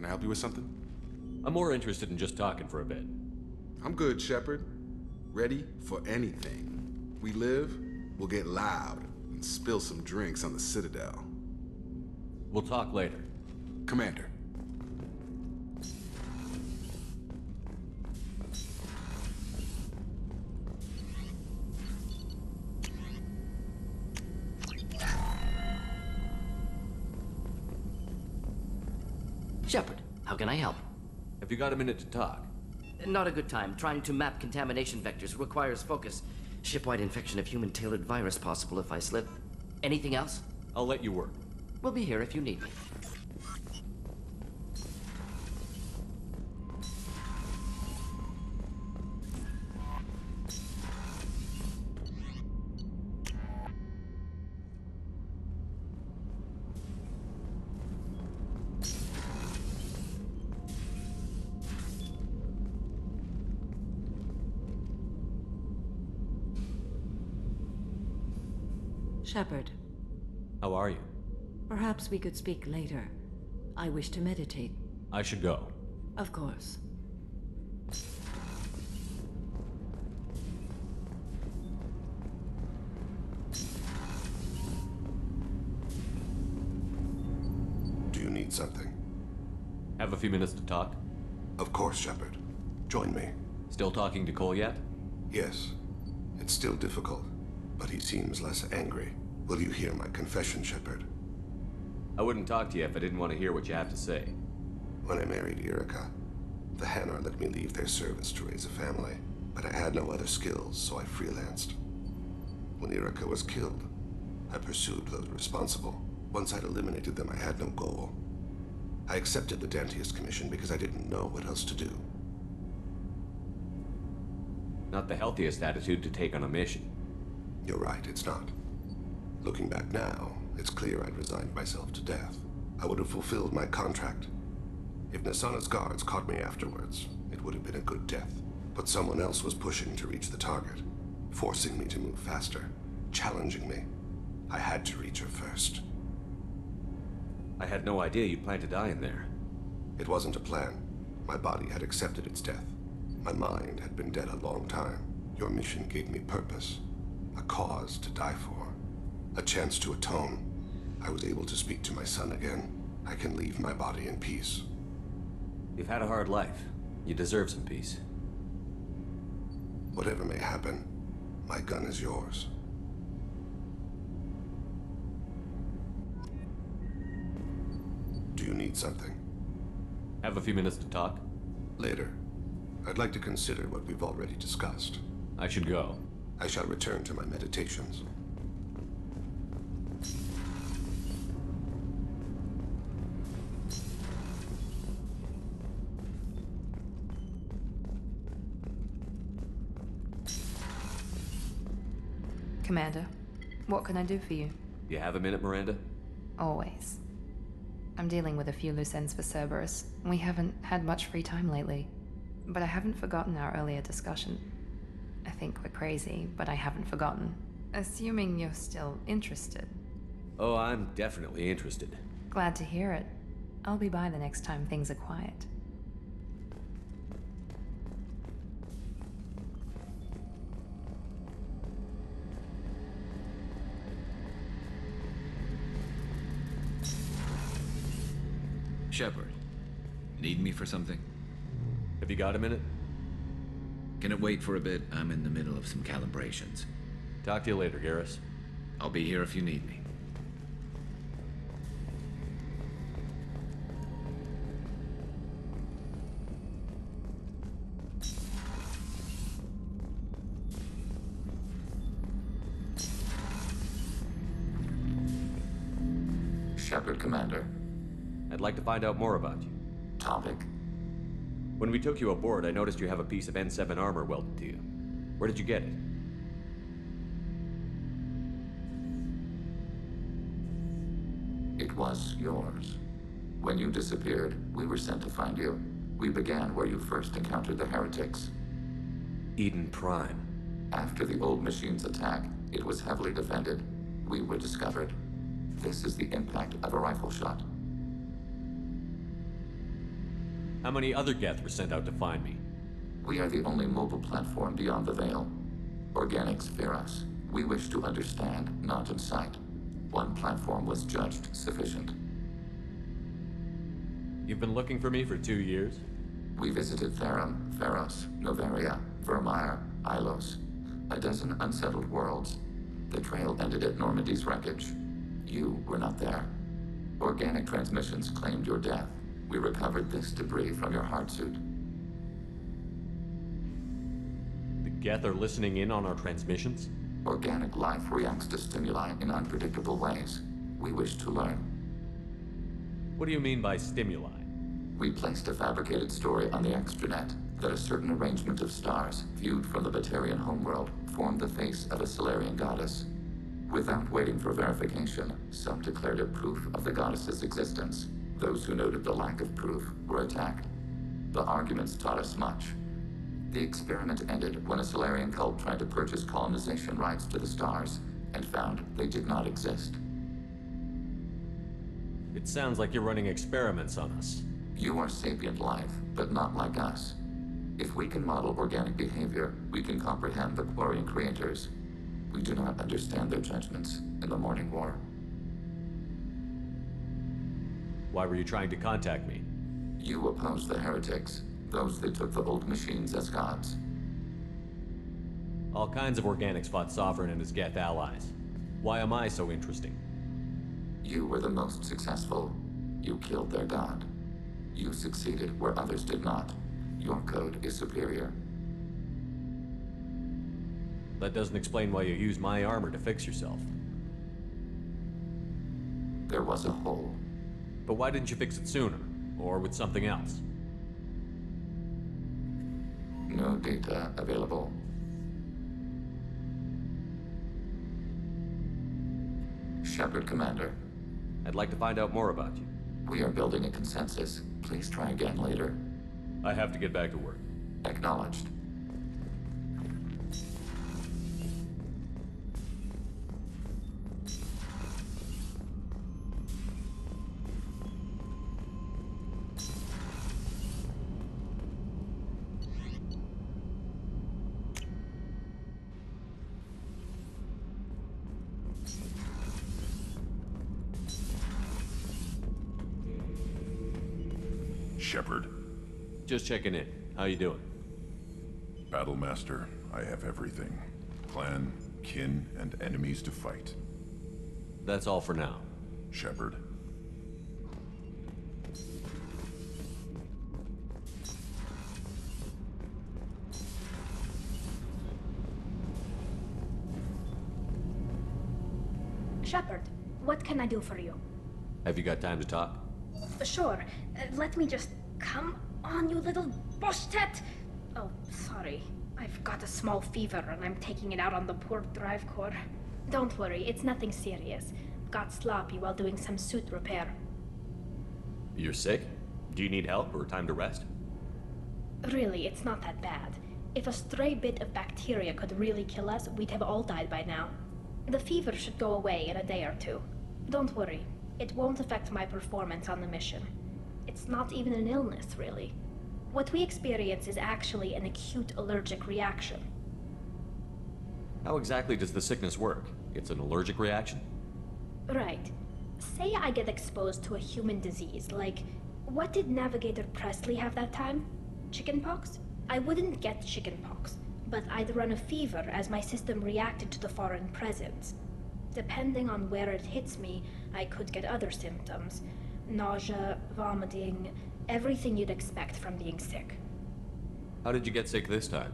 I help you with something? I'm more interested in just talking for a bit. I'm good, Shepard. Ready for anything. We live, we'll get loud and spill some drinks on the Citadel. We'll talk later. Commander. Shepard, how can I help? Have you got a minute to talk? Not a good time. Trying to map contamination vectors requires focus. Shipwide infection of human-tailored virus possible if I slip. Anything else? I'll let you work. We'll be here if you need me. Shepard, How are you? perhaps we could speak later. I wish to meditate. I should go. Of course. Do you need something? Have a few minutes to talk? Of course, Shepard. Join me. Still talking to Cole yet? Yes. It's still difficult, but he seems less angry. Will you hear my confession, Shepard? I wouldn't talk to you if I didn't want to hear what you have to say. When I married Erica, the Hanar let me leave their service to raise a family, but I had no other skills, so I freelanced. When Erica was killed, I pursued those responsible. Once I'd eliminated them, I had no goal. I accepted the Dantius commission because I didn't know what else to do. Not the healthiest attitude to take on a mission. You're right, it's not. Looking back now, it's clear I'd resigned myself to death. I would have fulfilled my contract. If Nasana's guards caught me afterwards, it would have been a good death. But someone else was pushing to reach the target, forcing me to move faster, challenging me. I had to reach her first. I had no idea you planned to die in there. It wasn't a plan. My body had accepted its death. My mind had been dead a long time. Your mission gave me purpose, a cause to die for. A chance to atone. I was able to speak to my son again. I can leave my body in peace. You've had a hard life. You deserve some peace. Whatever may happen, my gun is yours. Do you need something? Have a few minutes to talk? Later. I'd like to consider what we've already discussed. I should go. I shall return to my meditations. Commander, what can I do for you? You have a minute, Miranda? Always. I'm dealing with a few loose ends for Cerberus. We haven't had much free time lately. But I haven't forgotten our earlier discussion. I think we're crazy, but I haven't forgotten. Assuming you're still interested. Oh, I'm definitely interested. Glad to hear it. I'll be by the next time things are quiet. Shepard, need me for something? Have you got a minute? Can it wait for a bit? I'm in the middle of some calibrations. Talk to you later, Garrus. I'll be here if you need me. Shepard, Commander. I'd like to find out more about you. Topic? When we took you aboard, I noticed you have a piece of N7 armor welded to you. Where did you get it? It was yours. When you disappeared, we were sent to find you. We began where you first encountered the heretics. Eden Prime. After the old machine's attack, it was heavily defended. We were discovered. This is the impact of a rifle shot. How many other Geth were sent out to find me? We are the only mobile platform beyond the Veil. Organics fear us. We wish to understand, not incite. One platform was judged sufficient. You've been looking for me for 2 years? We visited Therum, Theros, Novaria, Vermeer, Ilos. A dozen unsettled worlds. The trail ended at Normandy's wreckage. You were not there. Organic transmissions claimed your death. We recovered this debris from your heart suit. The Geth are listening in on our transmissions? Organic life reacts to stimuli in unpredictable ways. We wish to learn. What do you mean by stimuli? We placed a fabricated story on the extranet that a certain arrangement of stars, viewed from the Batarian homeworld, formed the face of a Solarian goddess. Without waiting for verification, some declared it proof of the goddess's existence. Those who noted the lack of proof were attacked. The arguments taught us much. The experiment ended when a Solarian cult tried to purchase colonization rights to the stars, and found they did not exist. It sounds like you're running experiments on us. You are sapient life, but not like us. If we can model organic behavior, we can comprehend the Quarian creators. We do not understand their judgments in the Morning War. Why were you trying to contact me? You oppose the heretics, those that took the old machines as gods. All kinds of organics fought Sovereign and his Geth allies. Why am I so interesting? You were the most successful. You killed their god. You succeeded where others did not. Your code is superior. That doesn't explain why you used my armor to fix yourself. There was a hole. But why didn't you fix it sooner? Or with something else? No data available. Shepard, Commander. I'd like to find out more about you. We are building a consensus. Please try again later. I have to get back to work. Acknowledged. Shepard. Just checking in. How you doing? Battlemaster, I have everything. Clan, kin, and enemies to fight. That's all for now. Shepard. Shepard, what can I do for you? Have you got time to talk? Sure. Let me just... Come on, you little boshtet! Oh, sorry. I've got a small fever and I'm taking it out on the poor drive core. Don't worry, it's nothing serious. Got sloppy while doing some suit repair. You're sick? Do you need help or time to rest? Really, it's not that bad. If a stray bit of bacteria could really kill us, we'd have all died by now. The fever should go away in a day or two. Don't worry. It won't affect my performance on the mission. It's not even an illness, really. What we experience is actually an acute allergic reaction. How exactly does the sickness work? It's an allergic reaction? Right. Say I get exposed to a human disease, like... What did Navigator Presley have that time? Chickenpox? I wouldn't get chickenpox, but I'd run a fever as my system reacted to the foreign presence. Depending on where it hits me, I could get other symptoms. Nausea, vomiting, everything you'd expect from being sick. How did you get sick this time?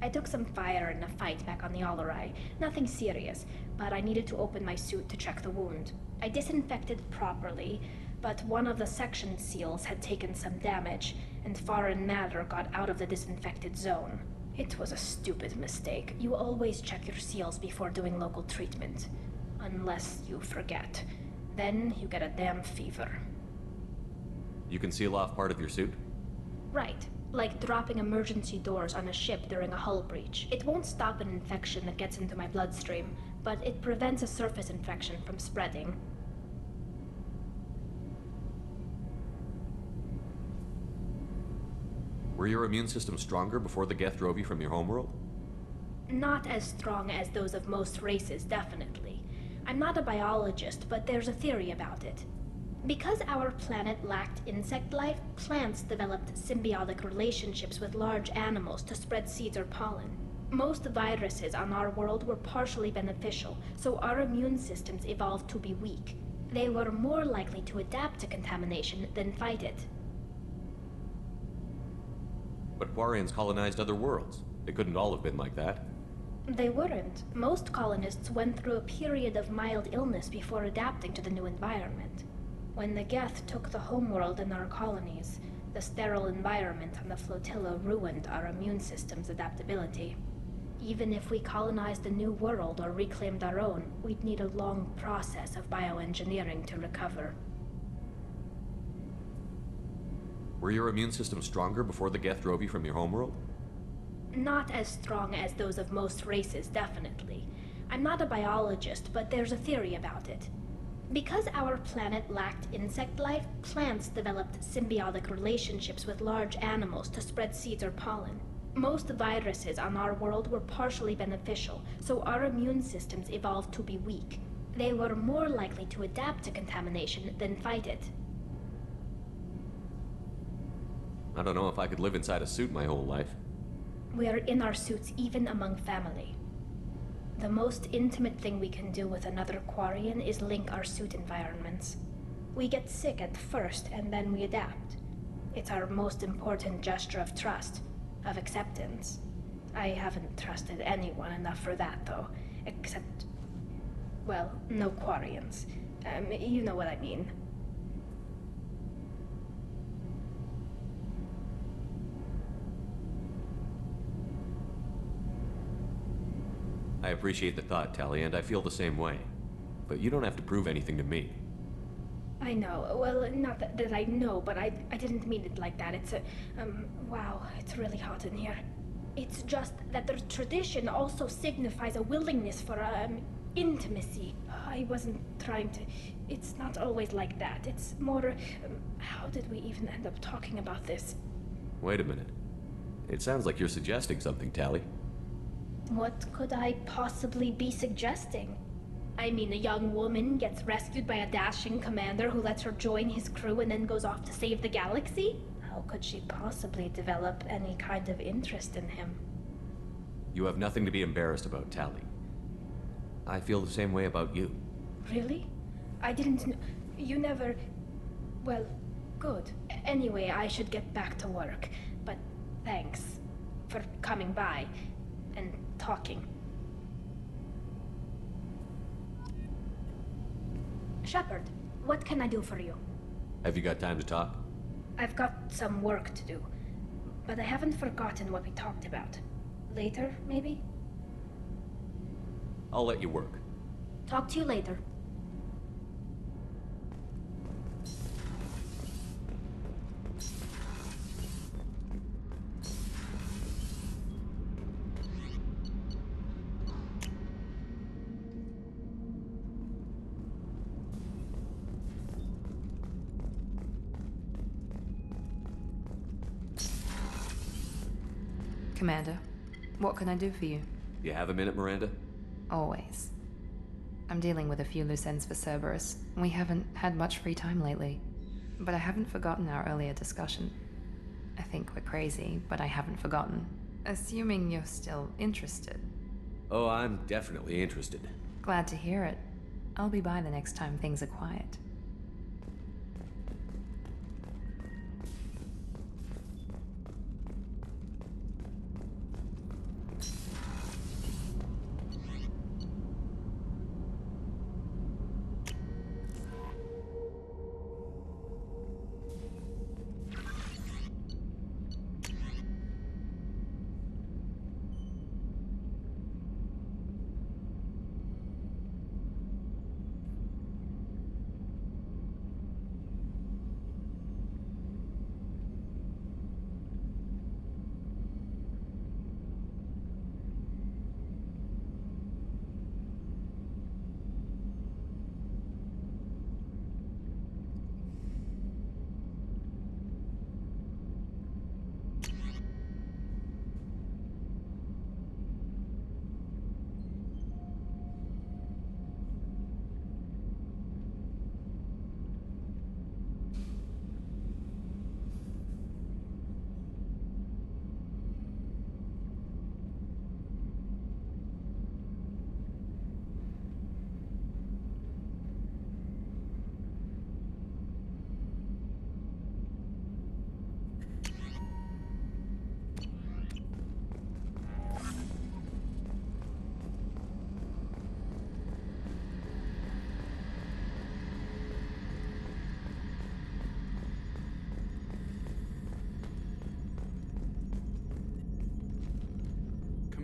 I took some fire in a fight back on the Allerai. Nothing serious, but I needed to open my suit to check the wound. I disinfected properly, but one of the section seals had taken some damage, and foreign matter got out of the disinfected zone. It was a stupid mistake. You always check your seals before doing local treatment. Unless you forget. Then you get a damn fever. You can seal off part of your suit? Right. Like dropping emergency doors on a ship during a hull breach. It won't stop an infection that gets into my bloodstream, but it prevents a surface infection from spreading. Were your immune system stronger before the Geth drove you from your homeworld? Not as strong as those of most races, definitely. I'm not a biologist, but there's a theory about it. Because our planet lacked insect life, plants developed symbiotic relationships with large animals to spread seeds or pollen. Most viruses on our world were partially beneficial, so our immune systems evolved to be weak. They were more likely to adapt to contamination than fight it. But Quarians colonized other worlds. They couldn't all have been like that. They weren't. Most colonists went through a period of mild illness before adapting to the new environment. When the Geth took the homeworld in our colonies, the sterile environment on the flotilla ruined our immune system's adaptability. Even if we colonized a new world or reclaimed our own, we'd need a long process of bioengineering to recover. Were your immune system stronger before the Geth drove you from your homeworld? Not as strong as those of most races, definitely. I'm not a biologist, but there's a theory about it. Because our planet lacked insect life, plants developed symbiotic relationships with large animals to spread seeds or pollen. Most viruses on our world were partially beneficial, so our immune systems evolved to be weak. They were more likely to adapt to contamination than fight it. I don't know if I could live inside a suit my whole life. We're in our suits even among family. The most intimate thing we can do with another Quarian is link our suit environments. We get sick at first, and then we adapt. It's our most important gesture of trust, of acceptance. I haven't trusted anyone enough for that, though. Except, well, no Quarians. You know what I mean. I appreciate the thought, Tally, and I feel the same way. But you don't have to prove anything to me. I know. Well, not that I know, but I didn't mean it like that. It's a, wow, it's really hot in here. It's just that the tradition also signifies a willingness for, intimacy. I wasn't trying to... It's not always like that. It's more, how did we even end up talking about this? Wait a minute. It sounds like you're suggesting something, Tally. What could I possibly be suggesting? I mean, a young woman gets rescued by a dashing commander who lets her join his crew and then goes off to save the galaxy? How could she possibly develop any kind of interest in him? You have nothing to be embarrassed about, Tally. I feel the same way about you. Really? I didn't know... You never... Well, good. Anyway, I should get back to work. But thanks for coming by and talking. Shepard, what can I do for you? Have you got time to talk? I've got some work to do, but I haven't forgotten what we talked about. Later, maybe? I'll let you work. Talk to you later. Commander, what can I do for you? You have a minute, Miranda? Always. I'm dealing with a few loose ends for Cerberus. We haven't had much free time lately. But I haven't forgotten our earlier discussion. I think we're crazy, but I haven't forgotten. Assuming you're still interested. Oh, I'm definitely interested. Glad to hear it. I'll be by the next time things are quiet.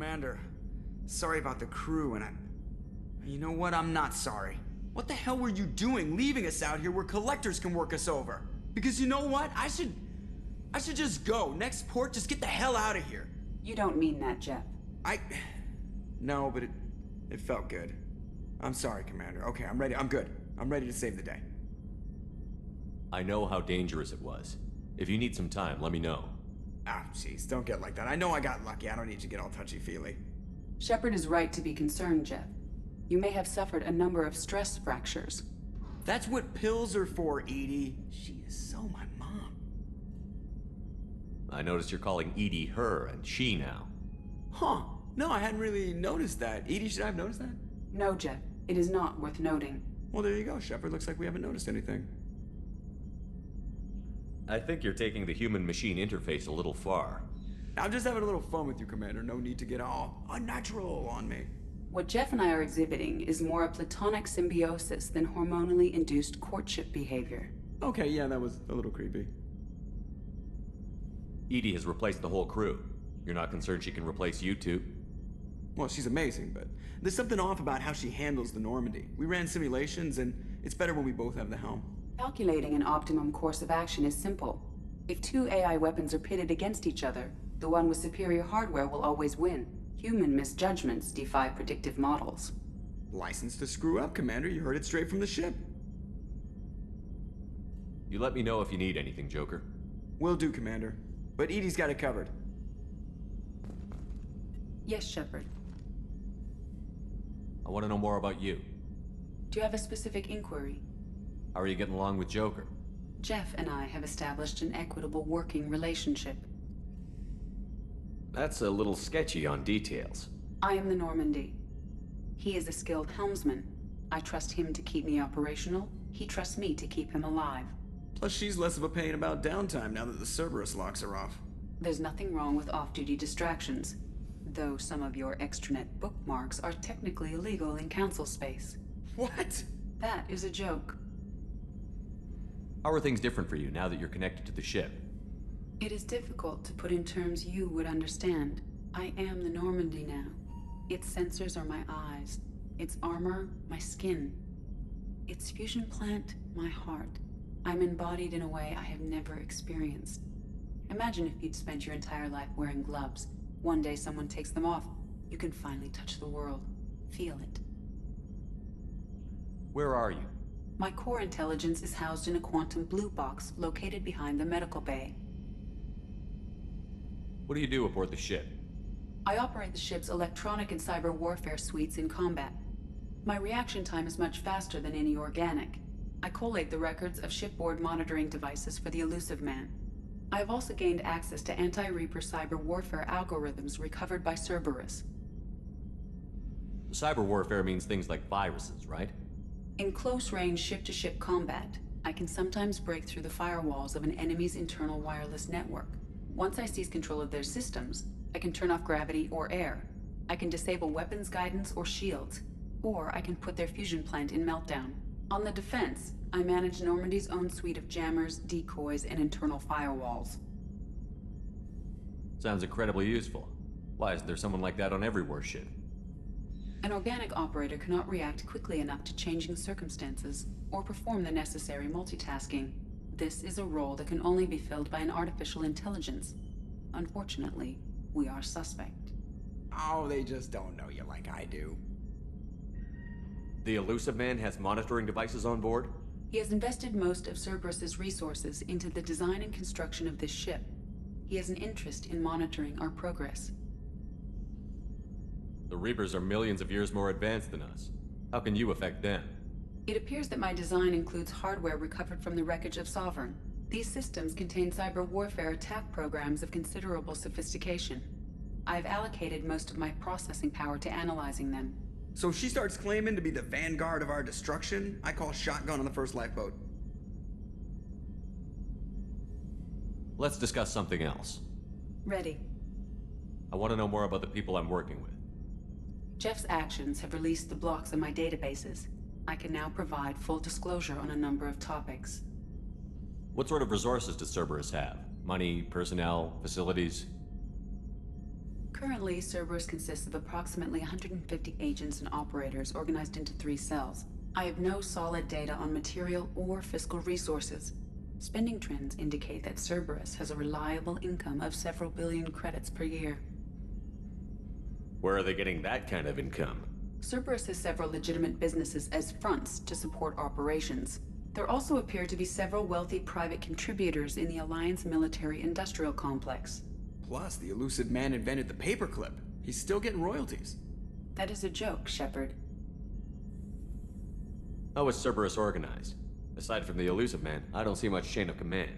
Commander. Sorry about the crew, and you know what? I'm not sorry. What the hell were you doing leaving us out here where collectors can work us over? Because you know what? I should just go. Next port, just get the hell out of here. You don't mean that, Jeff. No, but it felt good. I'm sorry, Commander. Okay, I'm ready. I'm good. I'm ready to save the day. I know how dangerous it was. If you need some time, let me know. Ah, jeez, don't get like that. I know I got lucky. I don't need you to get all touchy-feely. Shepard is right to be concerned, Jeff. You may have suffered a number of stress fractures. That's what pills are for, Edie. She is so my mom. I noticed you're calling Edie her and she now. Huh. No, I hadn't really noticed that. Edie, should I have noticed that? No, Jeff. It is not worth noting. Well, there you go, Shepard. Looks like we haven't noticed anything. I think you're taking the human-machine interface a little far. I'm just having a little fun with you, Commander. No need to get all unnatural on me. What Jeff and I are exhibiting is more a platonic symbiosis than hormonally induced courtship behavior. Okay, yeah, that was a little creepy. Edie has replaced the whole crew. You're not concerned she can replace you two? Well, she's amazing, but there's something off about how she handles the Normandy. We ran simulations, and it's better when we both have the helm. Calculating an optimum course of action is simple. If two AI weapons are pitted against each other, the one with superior hardware will always win. Human misjudgments defy predictive models. License to screw up, Commander. You heard it straight from the ship. You let me know if you need anything, Joker. Will do, Commander. But Edie's got it covered. Yes, Shepard. I want to know more about you. Do you have a specific inquiry? How are you getting along with Joker? Jeff and I have established an equitable working relationship. That's a little sketchy on details. I am the Normandy. He is a skilled helmsman. I trust him to keep me operational. He trusts me to keep him alive. Plus, she's less of a pain about downtime now that the Cerberus locks her off. There's nothing wrong with off-duty distractions, though some of your extranet bookmarks are technically illegal in council space. What? That is a joke. How are things different for you now that you're connected to the ship? It is difficult to put in terms you would understand. I am the Normandy now. Its sensors are my eyes. Its armor, my skin. Its fusion plant, my heart. I'm embodied in a way I have never experienced. Imagine if you'd spent your entire life wearing gloves. One day someone takes them off. You can finally touch the world. Feel it. Where are you? My core intelligence is housed in a quantum blue box located behind the medical bay. What do you do aboard the ship? I operate the ship's electronic and cyber warfare suites in combat. My reaction time is much faster than any organic. I collate the records of shipboard monitoring devices for the elusive man. I have also gained access to anti-Reaper cyber warfare algorithms recovered by Cerberus. Cyber warfare means things like viruses, right? In close-range ship-to-ship combat, I can sometimes break through the firewalls of an enemy's internal wireless network. Once I seize control of their systems, I can turn off gravity or air. I can disable weapons guidance or shields, or I can put their fusion plant in meltdown. On the defense, I manage Normandy's own suite of jammers, decoys, and internal firewalls. Sounds incredibly useful. Why isn't there someone like that on every warship? An organic operator cannot react quickly enough to changing circumstances or perform the necessary multitasking. This is a role that can only be filled by an artificial intelligence. Unfortunately, we are suspect. Oh, they just don't know you like I do. The elusive man has monitoring devices on board? He has invested most of Cerberus's resources into the design and construction of this ship. He has an interest in monitoring our progress. The Reapers are millions of years more advanced than us. How can you affect them? It appears that my design includes hardware recovered from the wreckage of Sovereign. These systems contain cyber warfare attack programs of considerable sophistication. I have allocated most of my processing power to analyzing them. So if she starts claiming to be the vanguard of our destruction, I call shotgun on the first lifeboat. Let's discuss something else. Ready. I want to know more about the people I'm working with. Jeff's actions have released the blocks in my databases. I can now provide full disclosure on a number of topics. What sort of resources does Cerberus have? Money, personnel, facilities? Currently, Cerberus consists of approximately 150 agents and operators organized into 3 cells. I have no solid data on material or fiscal resources. Spending trends indicate that Cerberus has a reliable income of several billion credits per year. Where are they getting that kind of income? Cerberus has several legitimate businesses as fronts to support operations. There also appear to be several wealthy private contributors in the Alliance military-industrial complex. Plus, the elusive man invented the paperclip. He's still getting royalties. That is a joke, Shepard. How is Cerberus organized? Aside from the elusive man, I don't see much chain of command.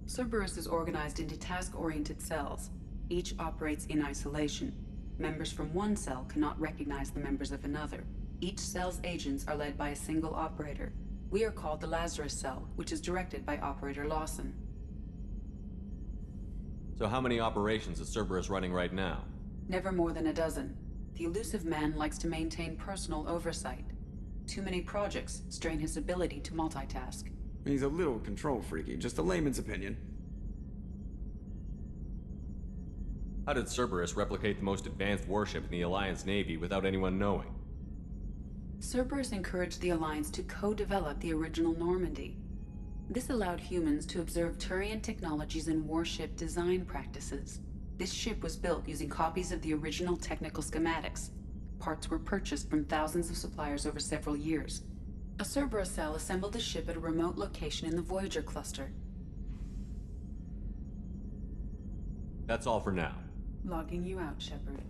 Cerberus is organized into task-oriented cells. Each operates in isolation. Members from one cell cannot recognize the members of another. Each cell's agents are led by a single operator. We are called the Lazarus Cell, which is directed by Operator Lawson. So how many operations is Cerberus running right now? Never more than a dozen. The elusive man likes to maintain personal oversight. Too many projects strain his ability to multitask. He's a little control freaky, just a layman's opinion. How did Cerberus replicate the most advanced warship in the Alliance Navy without anyone knowing? Cerberus encouraged the Alliance to co-develop the original Normandy. This allowed humans to observe Turian technologies and warship design practices. This ship was built using copies of the original technical schematics. Parts were purchased from thousands of suppliers over several years. A Cerberus cell assembled the ship at a remote location in the Voyager cluster. That's all for now. Logging you out, Shepard.